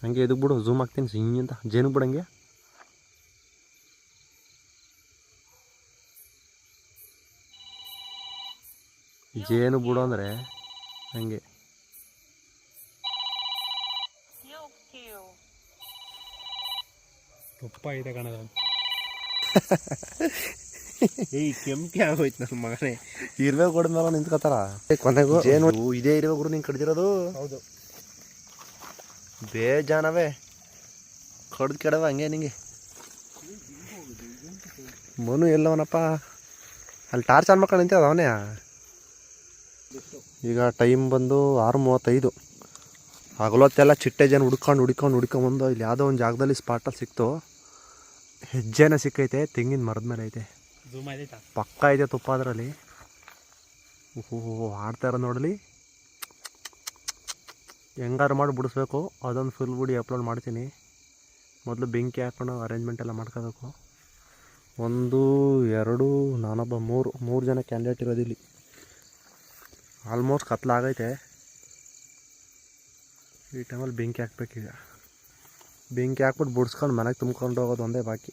ಹಂಗೆ ಇದಕ್ಕೆ ಬಿಡು, ಝೂಮ್ ಆಗ್ತೀನಿ ಸಿಂಗ್ ಅಂತ. ಜೇನು ಬಿಡಂಗೆ ಜೇನು ಬಿಡು ಅಂದರೆ ಹಂಗೆ. ತುಪ್ಪ ಇದೆ ಕಣದ. ಏಯ್ ಕೆಂಪಿ ಆಗೋಯ್ತು ನನ್ನ ಮಗನೇ. ಇರುವೆ ಕೊಡ್ಮೇಲೆ ನಿಂತ್ಕೋತಾರ ಕೊನೆಗೂ. ಜೇನು ಇದೇ ಇರುವೆ ಗುರು ನಿಂಗೆ ಕಡ್ದಿರೋದು. ಹೌದು, ಬೇಜಾನವೇ ಕಡ್ದು ಕೆಡವ ಹಂಗೆ ನಿಂಗೆ. ಮನು ಎಲ್ಲವನಪ್ಪ ಅಲ್ಲಿ ಟಾರ್ಚ್ ಆನ್ ಮಾಡ್ಕೊಂಡು ನಿಂತಿರೋದು ಅವನೇ. ಈಗ ಟೈಮ್ ಬಂದು 6:35. ಹಗಲೊತ್ತೆಲ್ಲ ಚಿಟ್ಟೆ ಜನ ಹುಡ್ಕೊಂಡ್ಬಂದು ಇಲ್ಲಿ ಯಾವುದೋ ಒಂದು ಜಾಗದಲ್ಲಿ ಸ್ಪಾಟಲ್ಲಿ ಸಿಕ್ತು. ಹೆಜ್ಜೆನ ಸಿಕ್ಕೈತೆ, ತೆಂಗಿನ ಮರದ ಮೇಲೆ ಐತೆ, ಪಕ್ಕ ಐತೆ ತುಪ್ಪ ಅದರಲ್ಲಿ. ಓಹೋ ಆಡ್ತಾ ಇರೋ ನೋಡಲಿ. ಹೆಂಗಾರು ಮಾಡಿ ಬಿಡಿಸ್ಬೇಕು. ಅದೊಂದು ಫುಲ್ ವಿಡಿಯೋ ಅಪ್ಲೋಡ್ ಮಾಡ್ತೀನಿ. ಮೊದಲು ಬೆಂಕಿ ಹಾಕೊಂಡು ಅರೇಂಜ್ಮೆಂಟ್ ಎಲ್ಲ ಮಾಡ್ಕೋಬೇಕು. 1 2 ನಾನೊಬ್ಬ 3 ಜನ ಕ್ಯಾಂಡಿಡೇಟ್ ಇರೋದಿಲ್ಲಿ. ಆಲ್ಮೋಸ್ಟ್ ಕತ್ಲಾಗೈತೆ. ಈ ಟೈಮಲ್ಲಿ ಬೆಂಕಿ ಹಾಕ್ಬೇಕೀಗ. ಬೆಂಕಿ ಹಾಕ್ಬಿಟ್ಟು ಬಿಡಿಸ್ಕೊಂಡು ಮನೆಗೆ ತುಂಬ್ಕೊಂಡು ಹೋಗೋದು ಒಂದೇ ಬಾಕಿ.